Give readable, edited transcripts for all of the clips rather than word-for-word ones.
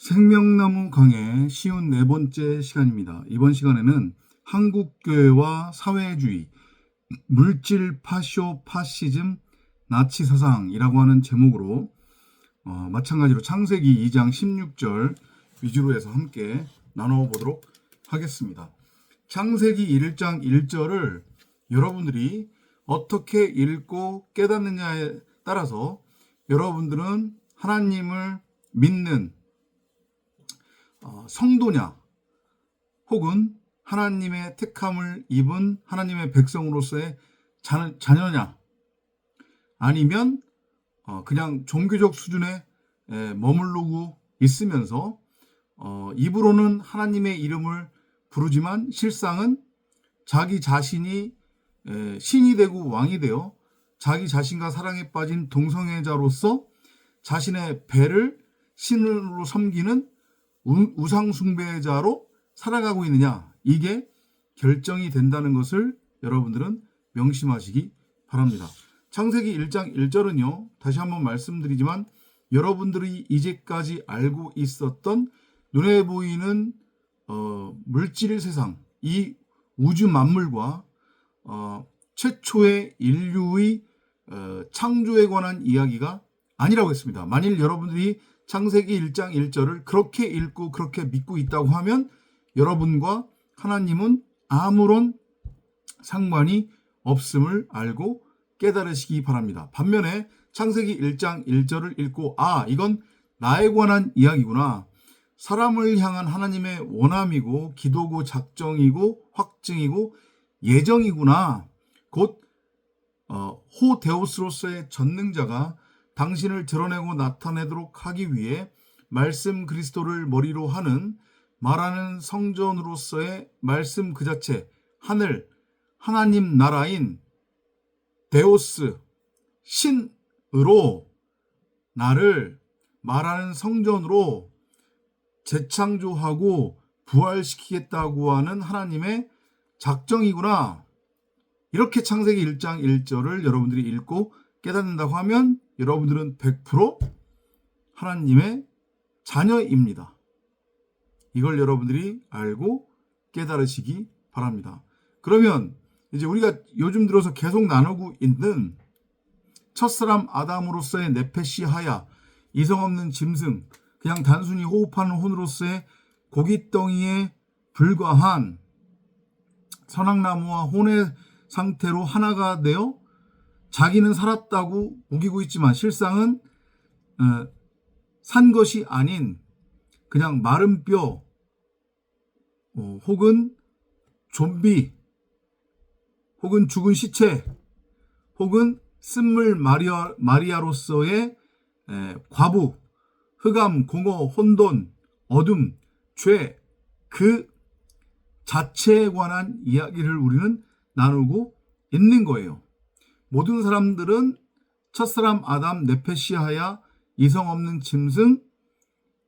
생명나무 강의 쉬운 네 번째 시간입니다. 이번 시간에는 한국교회와 사회주의, 물질 파쇼 파시즘, 나치 사상이라고 하는 제목으로 마찬가지로 창세기 2장 16절 위주로 해서 함께 나눠보도록 하겠습니다. 창세기 1장 1절을 여러분들이 어떻게 읽고 깨닫느냐에 따라서 여러분들은 하나님을 믿는 성도냐 혹은 하나님의 택함을 입은 하나님의 백성으로서의 자녀냐 아니면 그냥 종교적 수준에 머무르고 있으면서 입으로는 하나님의 이름을 부르지만 실상은 자기 자신이 신이 되고 왕이 되어 자기 자신과 사랑에 빠진 동성애자로서 자신의 배를 신으로 섬기는 우상 숭배자로 살아가고 있느냐, 이게 결정이 된다는 것을 여러분들은 명심하시기 바랍니다. 창세기 1장 1절은요, 다시 한번 말씀드리지만 여러분들이 이제까지 알고 있었던 눈에 보이는 물질 세상, 이 우주 만물과 최초의 인류의 창조에 관한 이야기가 아니라고 했습니다. 만일 여러분들이 창세기 1장 1절을 그렇게 읽고 그렇게 믿고 있다고 하면 여러분과 하나님은 아무런 상관이 없음을 알고 깨달으시기 바랍니다. 반면에 창세기 1장 1절을 읽고 이건 나에 관한 이야기구나. 사람을 향한 하나님의 원함이고 기도고 작정이고 확증이고 예정이구나. 곧 호데우스로서의 전능자가 당신을 드러내고 나타내도록 하기 위해 말씀 그리스도를 머리로 하는 말하는 성전으로서의 말씀 그 자체, 하늘, 하나님 나라인 데오스, 신으로 나를 말하는 성전으로 재창조하고 부활시키겠다고 하는 하나님의 작정이구나. 이렇게 창세기 1장 1절을 여러분들이 읽고 깨닫는다고 하면 여러분들은 100% 하나님의 자녀입니다. 이걸 여러분들이 알고 깨달으시기 바랍니다. 그러면 이제 우리가 요즘 들어서 계속 나누고 있는 첫사람 아담으로서의 네페시 하야, 이성 없는 짐승, 그냥 단순히 호흡하는 혼으로서의 고깃덩이에 불과한 선악나무와 혼의 상태로 하나가 되어 자기는 살았다고 우기고 있지만 실상은 산 것이 아닌 그냥 마른 뼈 혹은 좀비 혹은 죽은 시체 혹은 쓴물 마리아로서의 과부, 흑암, 공허, 혼돈, 어둠, 죄, 그 자체에 관한 이야기를 우리는 나누고 있는 거예요. 모든 사람들은 첫사람 아담 네페시 하야, 이성 없는 짐승,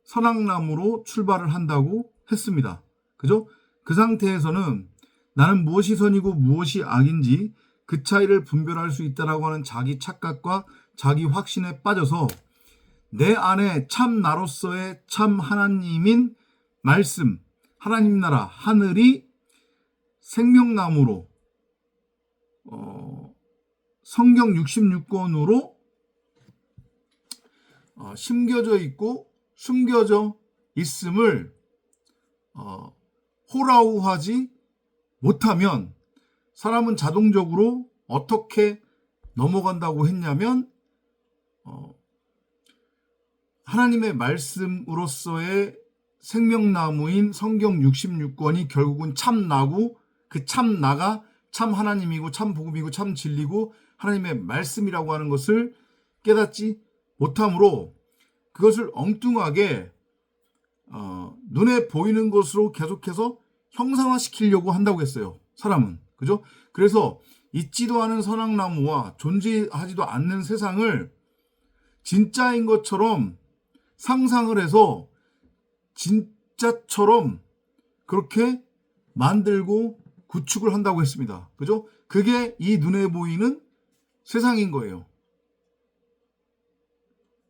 선악나무로 출발을 한다고 했습니다. 그죠? 그 상태에서는 나는 무엇이 선이고 무엇이 악인지 그 차이를 분별할 수 있다라고 하는 자기 착각과 자기 확신에 빠져서 내 안에 참 나로서의 참 하나님인 말씀, 하나님 나라, 하늘이 생명나무로 성경 66권으로 심겨져 있고 숨겨져 있음을 호라우하지 못하면 사람은 자동적으로 어떻게 넘어간다고 했냐면 하나님의 말씀으로서의 생명나무인 성경 66권이 결국은 참나고 그 참나가 참 하나님이고 참 복음이고 참 진리고 하나님의 말씀이라고 하는 것을 깨닫지 못함으로 그것을 엉뚱하게 눈에 보이는 것으로 계속해서 형상화시키려고 한다고 했어요. 사람은. 그죠? 그래서 있지도 않은 선악나무와 존재하지도 않는 세상을 진짜인 것처럼 상상을 해서 진짜처럼 그렇게 만들고 구축을 한다고 했습니다. 그죠? 그게 이 눈에 보이는 세상인 거예요.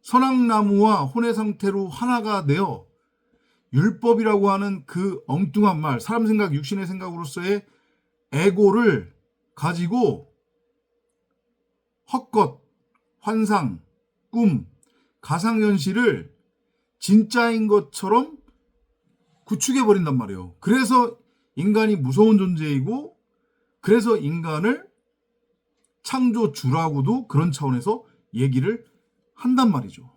선악나무와 혼의 상태로 하나가 되어 율법이라고 하는 그 엉뚱한 말, 사람 생각, 육신의 생각으로서의 에고를 가지고 헛것, 환상, 꿈, 가상현실을 진짜인 것처럼 구축해버린단 말이에요. 그래서 인간이 무서운 존재이고, 그래서 인간을 창조주라고도 그런 차원에서 얘기를 한단 말이죠.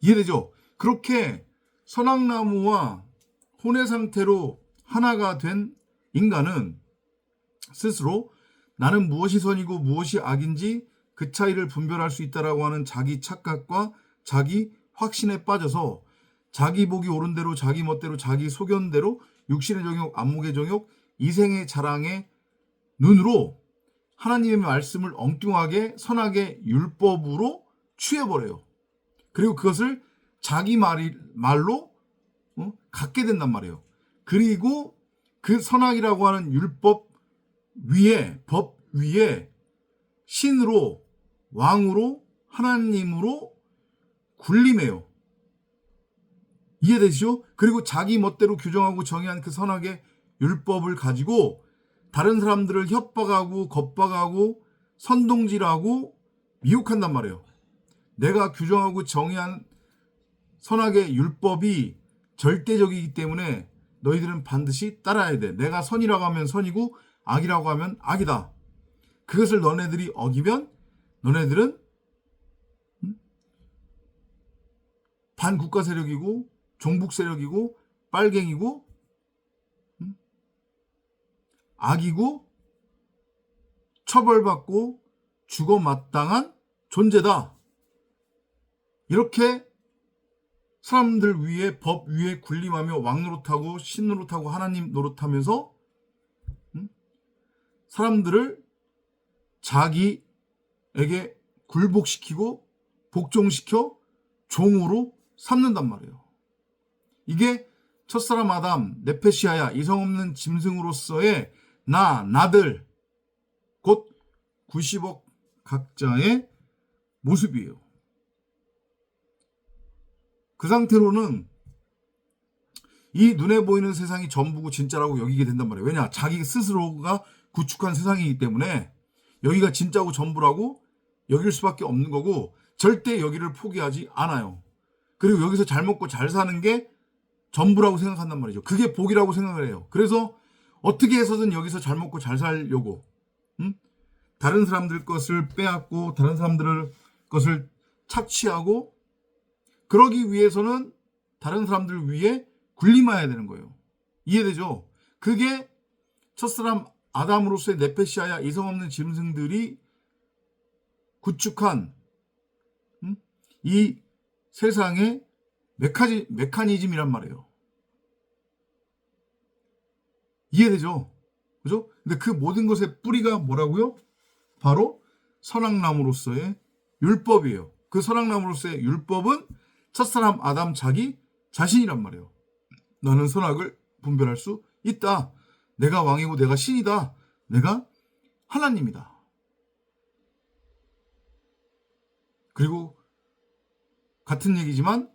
이해되죠? 그렇게 선악나무와 혼의 상태로 하나가 된 인간은 스스로 나는 무엇이 선이고 무엇이 악인지 그 차이를 분별할 수 있다라고 하는 자기 착각과 자기 확신에 빠져서 자기 보기 옳은 대로 자기 멋대로 자기 소견대로 육신의 정욕, 안목의 정욕, 이생의 자랑의 눈으로 하나님의 말씀을 엉뚱하게 선하게 율법으로 취해버려요. 그리고 그것을 자기 말로 갖게 된단 말이에요. 그리고 그 선악이라고 하는 율법 위에, 법 위에 신으로, 왕으로, 하나님으로 군림해요. 이해되시죠? 그리고 자기 멋대로 규정하고 정의한 그 선악의 율법을 가지고 다른 사람들을 협박하고 겁박하고 선동질하고 미혹한단 말이에요. 내가 규정하고 정의한 선악의 율법이 절대적이기 때문에 너희들은 반드시 따라야 돼. 내가 선이라고 하면 선이고 악이라고 하면 악이다. 그것을 너네들이 어기면 너네들은 반국가 세력이고 종북 세력이고 빨갱이고 악이고 처벌받고 죽어 마땅한 존재다. 이렇게 사람들 위에 법 위에 군림하며 왕 노릇하고 신 노릇하고 하나님 노릇하면서 사람들을 자기에게 굴복시키고 복종시켜 종으로 삼는단 말이에요. 이게 첫사람 아담, 네페시아야, 이성 없는 짐승으로서의 나들, 곧 90억 각자의 모습이에요. 그 상태로는 이 눈에 보이는 세상이 전부고 진짜라고 여기게 된단 말이에요. 왜냐? 자기 스스로가 구축한 세상이기 때문에 여기가 진짜고 전부라고 여길 수밖에 없는 거고 절대 여기를 포기하지 않아요. 그리고 여기서 잘 먹고 잘 사는 게 전부라고 생각한단 말이죠. 그게 복이라고 생각을 해요. 그래서 어떻게 해서든 여기서 잘 먹고 잘 살려고 다른 사람들 것을 빼앗고 다른 사람들 것을 착취하고 그러기 위해서는 다른 사람들 위에 군림해야 되는 거예요. 이해되죠? 그게 첫사람 아담으로서의 네페시아야 이성 없는 짐승들이 구축한 이 세상의 메커니즘이란 말이에요. 이해되죠? 그죠? 근데 그 모든 것의 뿌리가 뭐라고요? 바로 선악나무로서의 율법이에요. 그 선악나무로서의 율법은 첫사람 아담 자기 자신이란 말이에요. 너는 선악을 분별할 수 있다. 내가 왕이고 내가 신이다. 내가 하나님이다. 그리고 같은 얘기지만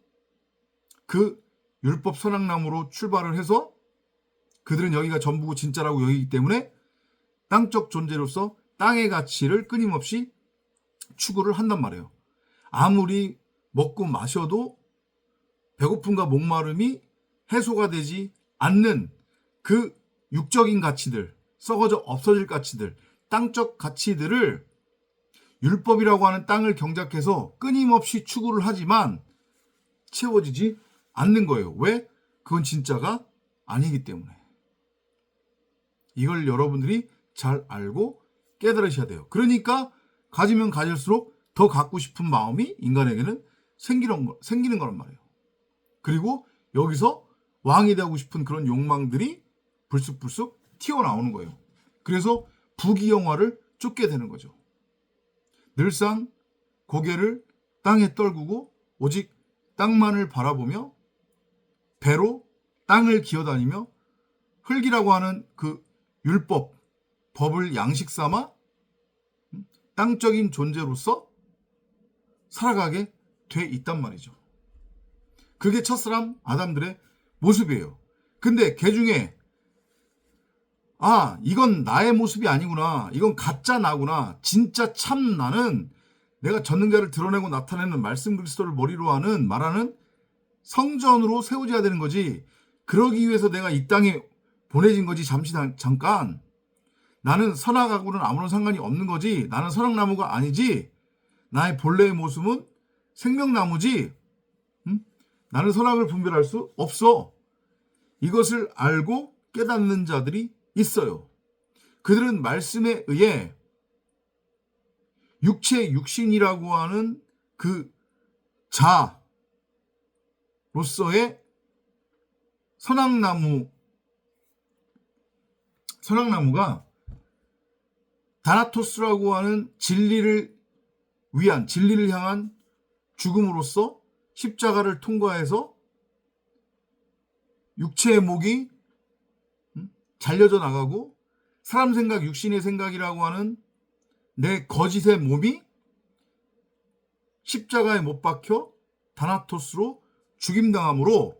그 율법 선악나무로 출발을 해서 그들은 여기가 전부고 진짜라고 여기기 때문에 땅적 존재로서 땅의 가치를 끊임없이 추구를 한단 말이에요. 아무리 먹고 마셔도 배고픔과 목마름이 해소가 되지 않는 그 육적인 가치들, 썩어져 없어질 가치들, 땅적 가치들을 율법이라고 하는 땅을 경작해서 끊임없이 추구를 하지만 채워지지 않는 거예요. 왜? 그건 진짜가 아니기 때문에. 이걸 여러분들이 잘 알고 깨달으셔야 돼요. 그러니까 가지면 가질수록 더 갖고 싶은 마음이 인간에게는 생기는 거란 말이에요. 그리고 여기서 왕이 되고 싶은 그런 욕망들이 불쑥불쑥 튀어나오는 거예요. 그래서 부귀영화를 쫓게 되는 거죠. 늘상 고개를 땅에 떨구고 오직 땅만을 바라보며 배로 땅을 기어다니며 흙이라고 하는 그 율법, 법을 양식 삼아 땅적인 존재로서 살아가게 돼 있단 말이죠. 그게 첫사람 아담들의 모습이에요. 근데 개 중에 이건 나의 모습이 아니구나, 이건 가짜 나구나, 진짜 참 나는 내가 전능자를 드러내고 나타내는 말씀 그리스도를 머리로 하는 말하는 성전으로 세워져야 되는 거지. 그러기 위해서 내가 이 땅에 보내진 거지. 잠깐 나는 선악하고는 아무런 상관이 없는 거지. 나는 선악나무가 아니지. 나의 본래의 모습은 생명나무지. 나는 선악을 분별할 수 없어. 이것을 알고 깨닫는 자들이 있어요. 그들은 말씀에 의해 육신이라고 하는 그 자로서의 선악나무가 다나토스라고 하는 진리를 향한 죽음으로써 십자가를 통과해서 육체의 목이 잘려져 나가고 사람 생각, 육신의 생각이라고 하는 내 거짓의 몸이 십자가에 못 박혀 다나토스로 죽임당함으로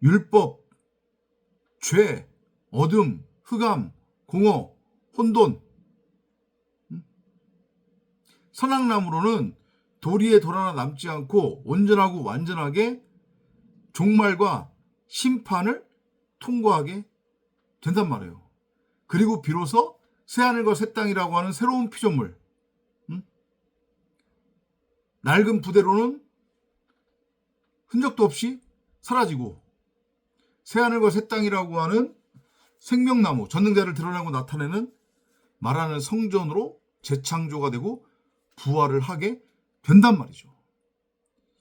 율법, 죄, 어둠, 흑암, 공허, 혼돈, 선악나무로는 도리에 돌 하나 남지 않고 온전하고 완전하게 종말과 심판을 통과하게 된단 말이에요. 그리고 비로소 새하늘과 새 땅이라고 하는 새로운 피조물, 낡은 부대로는 흔적도 없이 사라지고 새하늘과 새 땅이라고 하는 생명나무, 전능자를 드러내고 나타내는 말하는 성전으로 재창조가 되고 부활을 하게 된단 말이죠.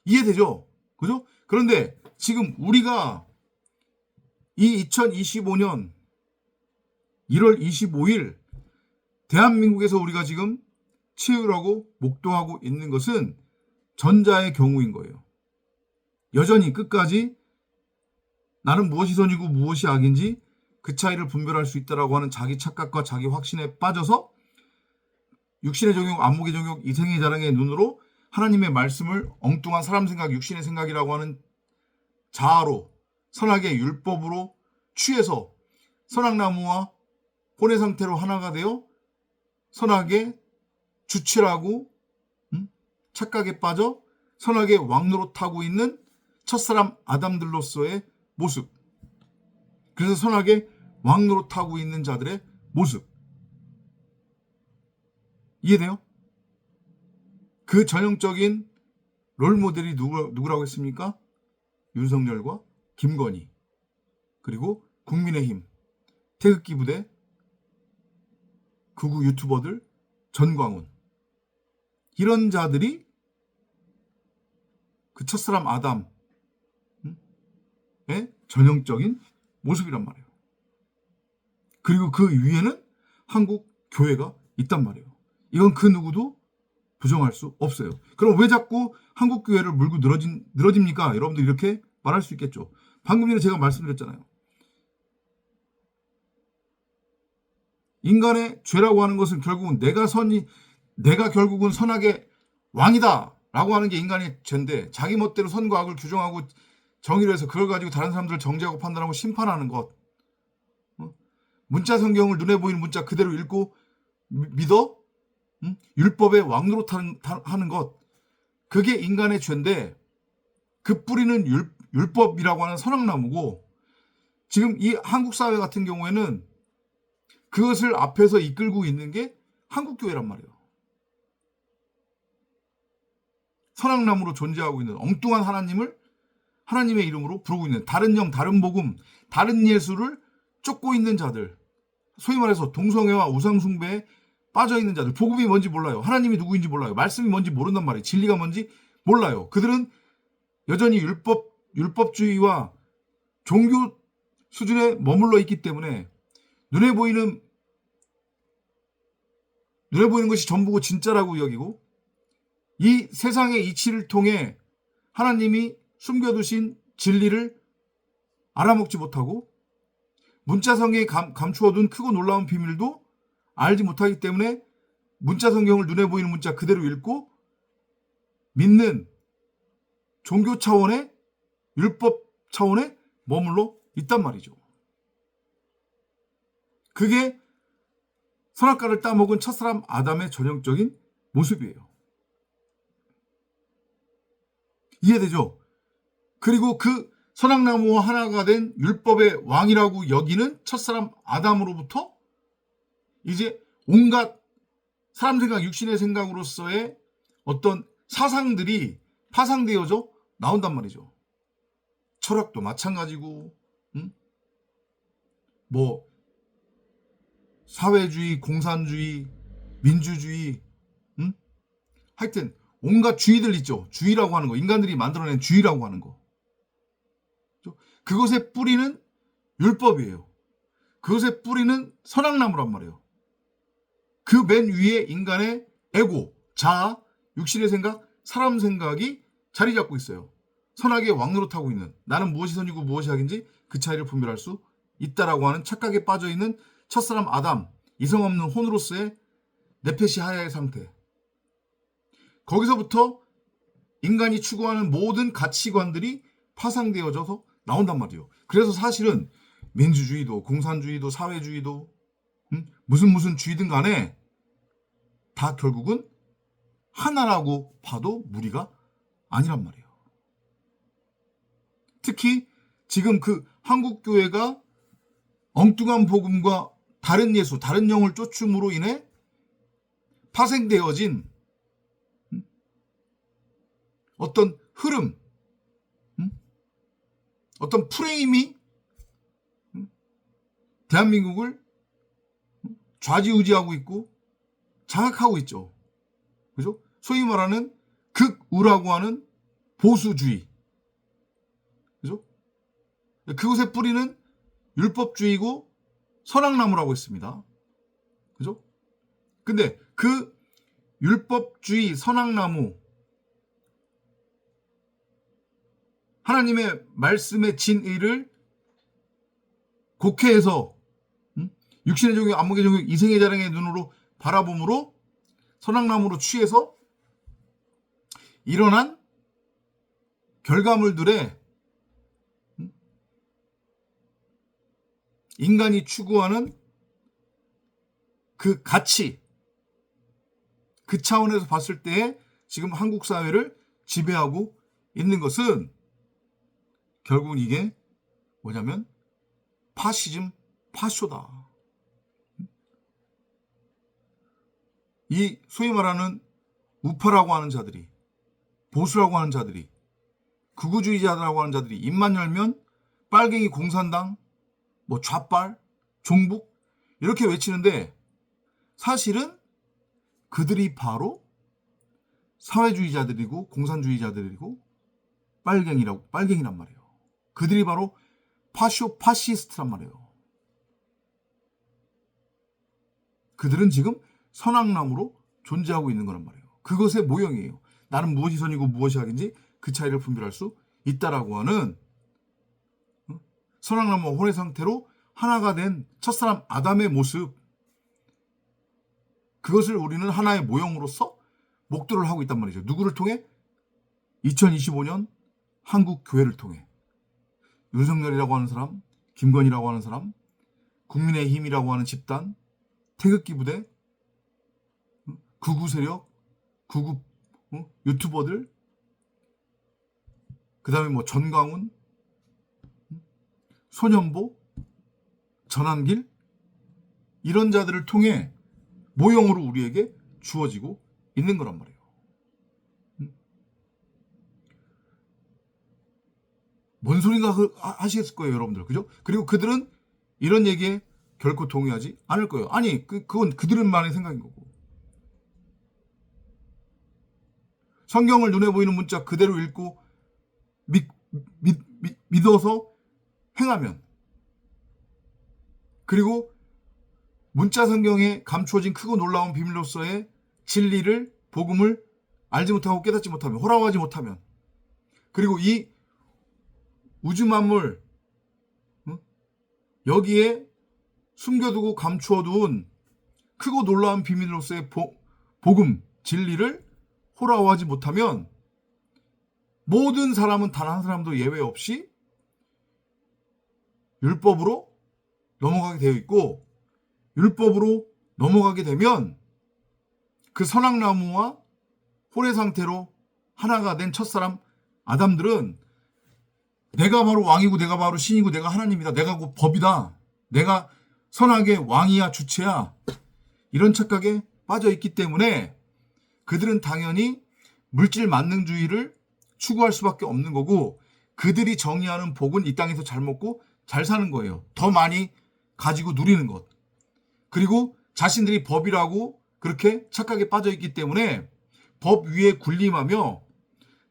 이해되죠? 그죠? 그런데 지금 우리가 이 2025년 1월 25일 대한민국에서 우리가 지금 치유하고 목도하고 있는 것은 전자의 경우인 거예요. 여전히 끝까지 나는 무엇이 선이고 무엇이 악인지 그 차이를 분별할 수 있다라고 하는 자기 착각과 자기 확신에 빠져서 육신의 정욕, 안목의 정욕, 이생의 자랑의 눈으로 하나님의 말씀을 엉뚱한 사람 생각, 육신의 생각이라고 하는 자아로, 선악의 율법으로 취해서 선악나무와 혼의 상태로 하나가 되어 선악의 주체라고 착각에 빠져 선악의 왕노릇하고 있는 첫사람 아담들로서의 모습, 그래서 선악의 왕노릇하고 있는 자들의 모습, 이해돼요? 그 전형적인 롤모델이 누구라고 했습니까? 윤석열과 김건희, 그리고 국민의힘 태극기 부대 극우 유튜버들 전광훈, 이런 자들이 그 첫사람 아담의 전형적인 모습이란 말이에요. 그리고 그 위에는 한국 교회가 있단 말이에요. 이건 그 누구도 부정할 수 없어요. 그럼 왜 자꾸 한국 교회를 물고 늘어집니까? 여러분들 이렇게 말할 수 있겠죠. 방금 전에 제가 말씀드렸잖아요. 인간의 죄라고 하는 것은 결국은 내가 결국은 선악의 왕이다 라고 하는 게 인간의 죄인데, 자기 멋대로 선과 악을 규정하고 정의를 해서 그걸 가지고 다른 사람들을 정죄하고 판단하고 심판하는 것, 문자 성경을 눈에 보이는 문자 그대로 읽고 믿어 율법의 왕노릇하는 것, 그게 인간의 죄인데, 그 뿌리는 율법이라고 하는 선악나무고, 지금 이 한국 사회 같은 경우에는 그것을 앞에서 이끌고 있는 게 한국교회란 말이에요. 선악나무로 존재하고 있는 엉뚱한 하나님을 하나님의 이름으로 부르고 있는, 다른 영, 다른 복음, 다른 예수를 쫓고 있는 자들, 소위 말해서 동성애와 우상숭배에 빠져있는 자들, 복음이 뭔지 몰라요. 하나님이 누구인지 몰라요. 말씀이 뭔지 모른단 말이에요. 진리가 뭔지 몰라요. 그들은 여전히 율법주의와 종교 수준에 머물러 있기 때문에 눈에 보이는 것이 전부고 진짜라고 여기고, 이 세상의 이치를 통해 하나님이 숨겨두신 진리를 알아먹지 못하고, 문자성경에 감추어둔 크고 놀라운 비밀도 알지 못하기 때문에 문자 성경을 눈에 보이는 문자 그대로 읽고 믿는 종교 차원의 율법 차원에 머물러 있단 말이죠. 그게 선악과를 따먹은 첫사람 아담의 전형적인 모습이에요. 이해되죠? 그리고 그 선악나무와 하나가 된 율법의 왕이라고 여기는 첫사람 아담으로부터 이제 온갖 사람 생각, 육신의 생각으로서의 어떤 사상들이 파상되어져 나온단 말이죠. 철학도 마찬가지고, 뭐 사회주의, 공산주의, 민주주의, 하여튼 온갖 주의들 있죠. 주의라고 하는 거, 인간들이 만들어낸 주의라고 하는 거. 그것의 뿌리는 율법이에요. 그것의 뿌리는 선악나무란 말이에요. 그 맨 위에 인간의 에고, 자아, 육신의 생각, 사람 생각이 자리 잡고 있어요. 선악의 왕노릇하고 있는, 나는 무엇이 선이고 무엇이 악인지 그 차이를 분별할 수 있다라고 하는 착각에 빠져있는 첫사람 아담, 이성 없는 혼으로서의 네페시 하야의 상태. 거기서부터 인간이 추구하는 모든 가치관들이 파상되어져서 나온단 말이에요. 그래서 사실은 민주주의도 공산주의도 사회주의도 무슨 주의든 간에 다 결국은 하나라고 봐도 무리가 아니란 말이에요. 특히 지금 그 한국교회가 엉뚱한 복음과 다른 예수, 다른 영을 쫓음으로 인해 파생되어진 어떤 흐름, 어떤 프레임이 대한민국을 좌지우지하고 있고 장악하고 있죠. 그죠? 소위 말하는 극우라고 하는 보수주의. 그죠? 그것의 뿌리는 율법주의고 선악나무라고 했습니다. 그죠? 근데 그 율법주의 선악나무, 하나님의 말씀의 진의를 곡해해서 육신의 종교, 안목의 종교, 이생의 자랑의 눈으로 바라봄으로 선악나무로 취해서 일어난 결과물들의 인간이 추구하는 그 가치, 그 차원에서 봤을 때 지금 한국 사회를 지배하고 있는 것은 결국은 이게 뭐냐면 파시즘, 파쇼다. 이 소위 말하는 우파라고 하는 자들이, 보수라고 하는 자들이, 극우주의자라고 하는 자들이 입만 열면 빨갱이 공산당, 뭐 좌빨, 종북 이렇게 외치는데 사실은 그들이 바로 사회주의자들이고 공산주의자들이고 빨갱이란 말이에요. 그들이 바로 파시스트란 말이에요. 그들은 지금 선악나무로 존재하고 있는 거란 말이에요. 그것의 모형이에요. 나는 무엇이 선이고 무엇이 악인지 그 차이를 분별할 수 있다라고 하는 선악나무와 혼의 상태로 하나가 된 첫사람 아담의 모습, 그것을 우리는 하나의 모형으로서 목도를 하고 있단 말이죠. 누구를 통해? 2025년 한국 교회를 통해. 윤석열이라고 하는 사람, 김건희라고 하는 사람, 국민의힘이라고 하는 집단, 태극기 부대, 극우 세력, 극우 유튜버들, 그 다음에 뭐 전광훈, 소년보, 전한길, 이런 자들을 통해 모형으로 우리에게 주어지고 있는 거란 말이에요. 뭔 소린가 하시겠을 거예요, 여러분들. 그죠? 그리고 그들은 이런 얘기에 결코 동의하지 않을 거예요. 아니, 그건 그들만의 생각인 거고. 성경을 눈에 보이는 문자 그대로 읽고 믿어서 행하면, 그리고 문자 성경에 감추어진 크고 놀라운 비밀로서의 진리를, 복음을 알지 못하고 깨닫지 못하면, 호락하지 못하면, 그리고 이 우주 만물 여기에 숨겨두고 감추어둔 크고 놀라운 비밀로서의 복음, 진리를 호락하지 못하면 모든 사람은 단 한 사람도 예외 없이 율법으로 넘어가게 되어 있고, 율법으로 넘어가게 되면 그 선악나무와 혼의 상태로 하나가 된 첫사람 아담들은 내가 바로 왕이고 내가 바로 신이고 내가 하나님이다, 내가 곧 법이다, 내가 선악의 왕이야 주체야, 이런 착각에 빠져 있기 때문에 그들은 당연히 물질 만능주의를 추구할 수밖에 없는 거고, 그들이 정의하는 복은 이 땅에서 잘 먹고 잘 사는 거예요. 더 많이 가지고 누리는 것. 그리고 자신들이 법이라고 그렇게 착각에 빠져 있기 때문에 법 위에 군림하며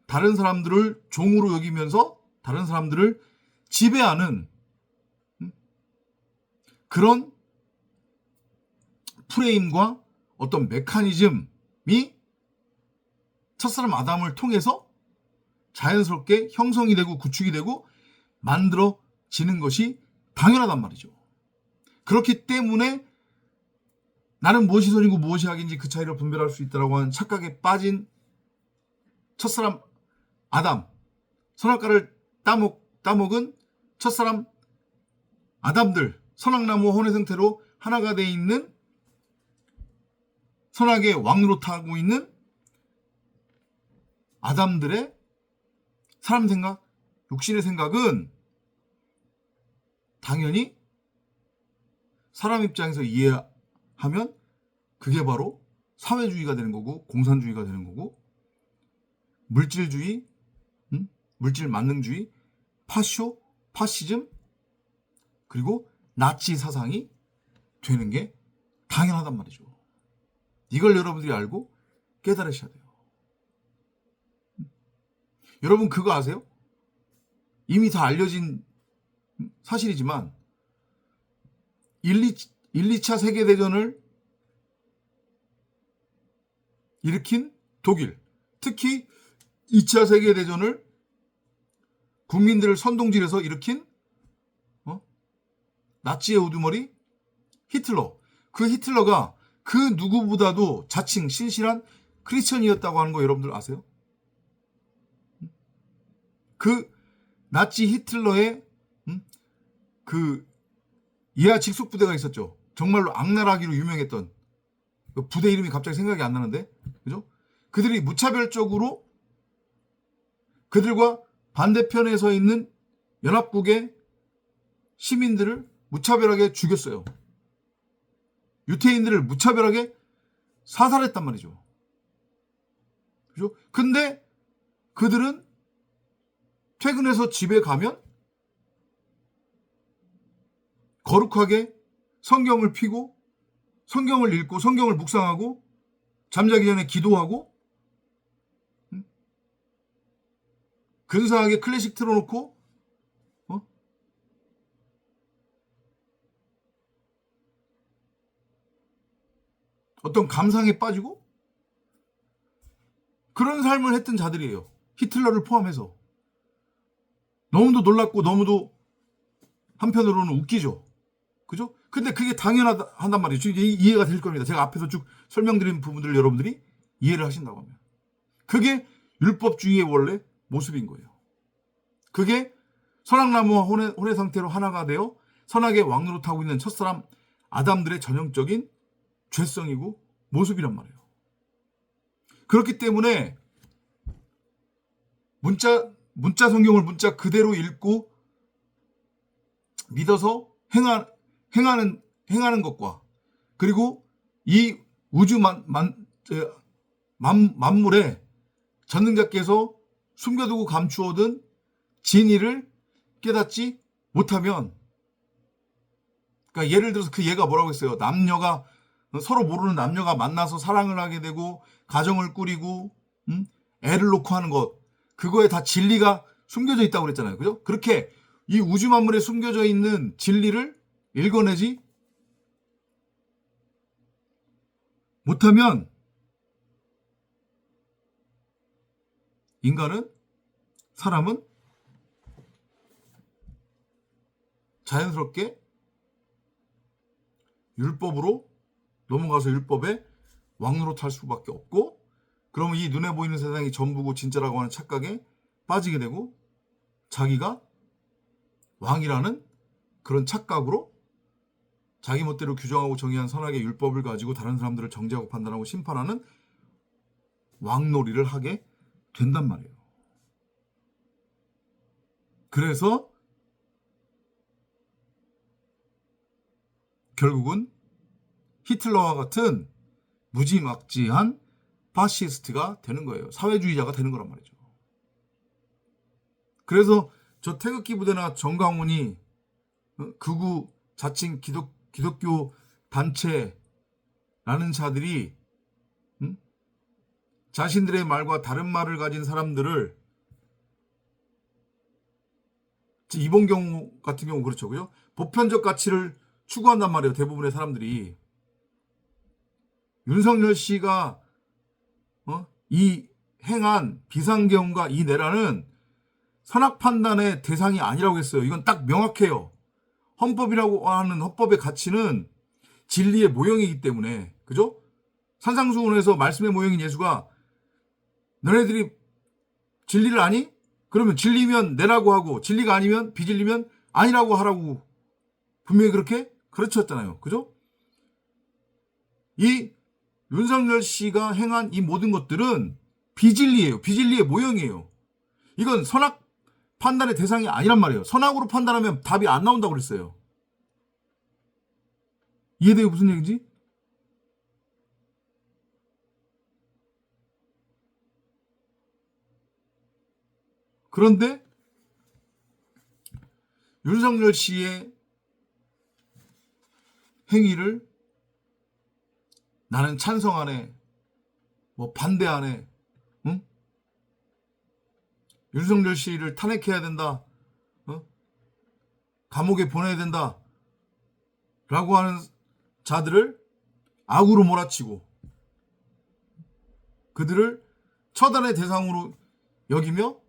다른 사람들을 종으로 여기면서 다른 사람들을 지배하는 그런 프레임과 어떤 메커니즘이 첫사람 아담을 통해서 자연스럽게 형성이 되고 구축이 되고 만들어지는 것이 당연하단 말이죠. 그렇기 때문에 나는 무엇이 선이고 무엇이 악인지 그 차이를 분별할 수 있다라고 하는 착각에 빠진 첫사람 아담, 선악과를 따먹은 첫사람 아담들, 선악나무 혼의 상태로 하나가 돼 있는 선악의 왕으로 타고 있는 아담들의 사람 생각, 육신의 생각은 당연히 사람 입장에서 이해하면 그게 바로 사회주의가 되는 거고, 공산주의가 되는 거고, 물질주의, 물질 만능주의, 파시즘, 그리고 나치 사상이 되는 게 당연하단 말이죠. 이걸 여러분들이 알고 깨달으셔야 돼요. 여러분 그거 아세요? 이미 다 알려진 사실이지만 2차 세계대전을 일으킨 독일, 특히 2차 세계대전을 국민들을 선동질해서 일으킨 나치의 우두머리 히틀러. 그 히틀러가 그 누구보다도 자칭 신실한 크리스천이었다고 하는 거 여러분들 아세요? 그 나치 히틀러의 그 이하 직속 부대가 있었죠. 정말로 악랄하기로 유명했던 그 부대 이름이 갑자기 생각이 안 나는데, 그죠? 그들이 무차별적으로 그들과 반대편에 서 있는 연합국의 시민들을 무차별하게 죽였어요. 유태인들을 무차별하게 사살했단 말이죠. 그죠? 근데 그들은 퇴근해서 집에 가면 거룩하게 성경을 펴고 성경을 읽고 성경을 묵상하고 잠자기 전에 기도하고 근사하게 클래식 틀어놓고 어떤 감상에 빠지고 그런 삶을 했던 자들이에요. 히틀러를 포함해서. 너무도 놀랍고 너무도 한편으로는 웃기죠. 그죠? 근데 그게 당연하단 말이죠. 이해가 될 겁니다. 제가 앞에서 쭉 설명드린 부분들을 여러분들이 이해를 하신다고 하면. 그게 율법주의의 원래 모습인 거예요. 그게 선악나무와 혼의 상태로 하나가 되어 선악의 왕으로 타고 있는 첫사람 아담들의 전형적인 죄성이고 모습이란 말이에요. 그렇기 때문에 문자 성경을 문자 그대로 읽고 믿어서 행하는 것과, 그리고 이 우주 만물에 전능자께서 숨겨두고 감추어둔 진리를 깨닫지 못하면, 그러니까 예를 들어서 그 예가 뭐라고 했어요? 남녀가 서로 모르는 남녀가 만나서 사랑을 하게 되고 가정을 꾸리고 애를 놓고 하는 것, 그거에 다 진리가 숨겨져 있다고 그랬잖아요. 그죠? 그렇게 이 우주 만물에 숨겨져 있는 진리를 읽어내지 못하면 사람은 자연스럽게 율법으로 넘어가서 율법의 왕으로 탈 수밖에 없고, 그러면 이 눈에 보이는 세상이 전부고 진짜라고 하는 착각에 빠지게 되고 자기가 왕이라는 그런 착각으로 자기 멋대로 규정하고 정의한 선악의 율법을 가지고 다른 사람들을 정죄하고 판단하고 심판하는 왕놀이를 하게 된단 말이에요. 그래서 결국은 히틀러와 같은 무지막지한 파시스트가 되는 거예요. 사회주의자가 되는 거란 말이죠. 그래서 저 태극기 부대나 정강훈이 극우 자칭 기독교 단체라는 자들이 자신들의 말과 다른 말을 가진 사람들을, 이번 경우 같은 경우 그렇죠. 그죠? 보편적 가치를 추구한단 말이에요. 대부분의 사람들이. 윤석열 씨가 이 행한 비상계엄과 이 내란은 선악 판단의 대상이 아니라고 했어요. 이건 딱 명확해요. 헌법이라고 하는 헌법의 가치는 진리의 모형이기 때문에, 그죠? 산상수훈에서 말씀의 모형인 예수가 너네들이 진리를 아니? 그러면 진리면 내라고 하고 진리가 아니면 비진리면 아니라고 하라고 분명히 그렇게 가르쳤잖아요. 그죠? 이 윤석열 씨가 행한 이 모든 것들은 비진리예요. 비진리의 모형이에요. 이건 선악 판단의 대상이 아니란 말이에요. 선악으로 판단하면 답이 안 나온다고 그랬어요. 이해돼요? 무슨 얘기인지? 그런데 윤석열 씨의 행위를 나는 찬성하네, 뭐 반대하네, 응? 윤석열 씨를 탄핵해야 된다, 감옥에 보내야 된다 라고 하는 자들을 악으로 몰아치고 그들을 처단의 대상으로 여기며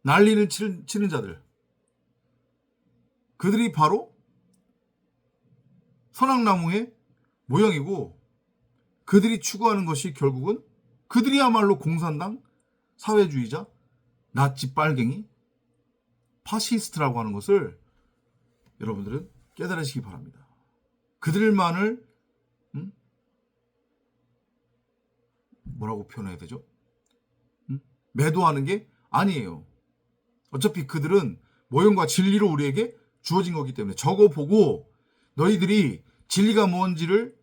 난리를 치는 자들, 그들이 바로 선악나무의 모형이고, 그들이 추구하는 것이 결국은 그들이야말로 공산당, 사회주의자, 나치 빨갱이, 파시스트라고 하는 것을 여러분들은 깨달으시기 바랍니다. 그들만을 뭐라고 표현해야 되죠? 매도하는 게 아니에요. 어차피 그들은 모형과 진리로 우리에게 주어진 거기 때문에 저거 보고 너희들이 진리가 뭔지를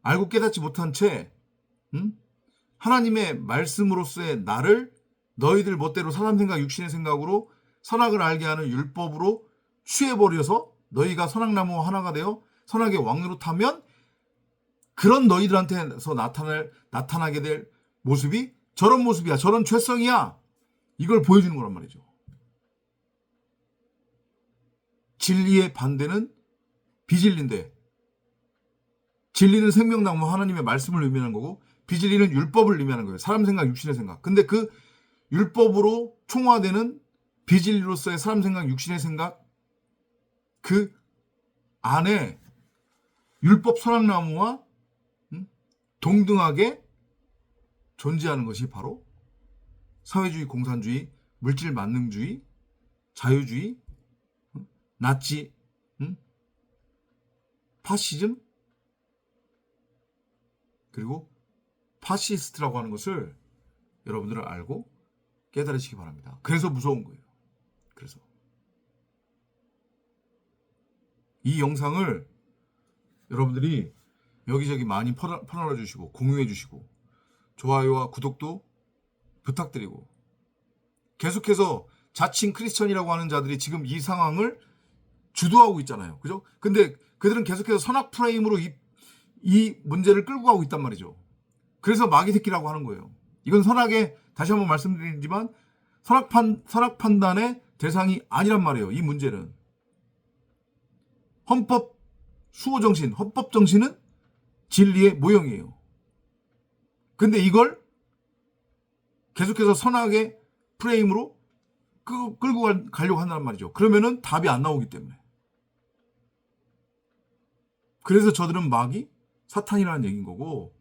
알고 깨닫지 못한 채 하나님의 말씀으로서의 나를 너희들 멋대로 사람 생각, 육신의 생각으로 선악을 알게 하는 율법으로 취해버려서 너희가 선악나무 하나가 되어 선악의 왕노릇하면 그런 너희들한테서 나타나게 될 모습이 저런 모습이야, 저런 죄성이야, 이걸 보여주는 거란 말이죠. 진리의 반대는 비진리인데, 진리는 생명나무 하나님의 말씀을 의미하는 거고 비진리는 율법을 의미하는 거예요. 사람 생각, 육신의 생각. 근데 그 율법으로 총화되는 비진리로서의 사람 생각, 육신의 생각, 그 안에 율법 선악나무와 동등하게 존재하는 것이 바로 사회주의, 공산주의, 물질 만능주의, 자유주의, 나치, 파시즘, 그리고 파시스트라고 하는 것을 여러분들은 알고 깨달으시기 바랍니다. 그래서 무서운 거예요. 그래서 이 영상을 여러분들이 여기저기 많이 퍼나러 주시고 공유해 주시고 좋아요와 구독도 부탁드리고, 계속해서 자칭 크리스천이라고 하는 자들이 지금 이 상황을 주도하고 있잖아요. 그죠? 근데 그들은 계속해서 선악 프레임으로 이 문제를 끌고 가고 있단 말이죠. 그래서 마귀 새끼라고 하는 거예요. 이건 선악의, 다시 한번 말씀드리지만 선악 판단의 대상이 아니란 말이에요. 이 문제는 헌법 수호 정신, 헌법 정신은 진리의 모형이에요. 근데 이걸 계속해서 선악의 프레임으로 끌고 가려고 한단 말이죠. 그러면은 답이 안 나오기 때문에. 그래서 저들은 마귀, 사탄이라는 얘기인 거고,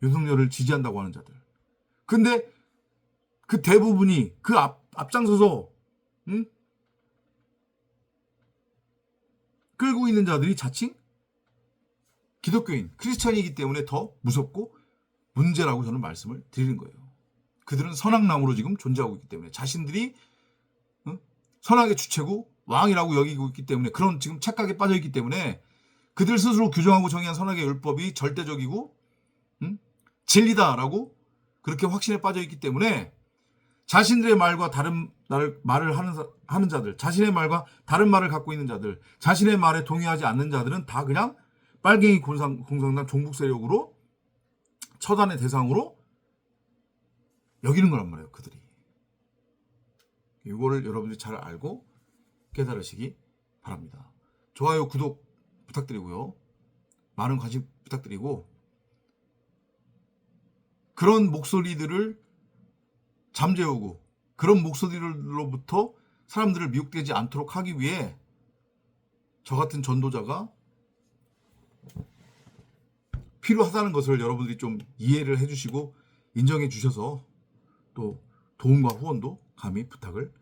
윤석열을 지지한다고 하는 자들. 근데 그 대부분이 그 앞장서서 응? 끌고 있는 자들이 자칭 기독교인, 크리스천이기 때문에 더 무섭고 문제라고 저는 말씀을 드리는 거예요. 그들은 선악나무로 지금 존재하고 있기 때문에 자신들이 선악의 주체고 왕이라고 여기고 있기 때문에 그런 지금 착각에 빠져 있기 때문에 그들 스스로 규정하고 정의한 선악의 율법이 절대적이고 진리다라고 그렇게 확신에 빠져 있기 때문에 자신들의 말과 다른 말을 하는 자들, 자신의 말과 다른 말을 갖고 있는 자들, 자신의 말에 동의하지 않는 자들은 다 그냥 빨갱이 공산당 종북 세력으로 처단의 대상으로 여기는 거란 말이에요. 그들이. 이거를 여러분들이 잘 알고 깨달으시기 바랍니다. 좋아요, 구독 부탁드리고요. 많은 관심 부탁드리고 그런 목소리들을 잠재우고 그런 목소리로부터 사람들을 미혹되지 않도록 하기 위해 저 같은 전도자가 필요하다는 것을 여러분들이 좀 이해를 해주시고 인정해 주셔서 또 도움과 후원도 감히 부탁을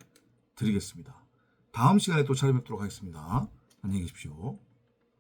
드리겠습니다. 다음 시간에 또 찾아뵙도록 하겠습니다. 안녕히 계십시오.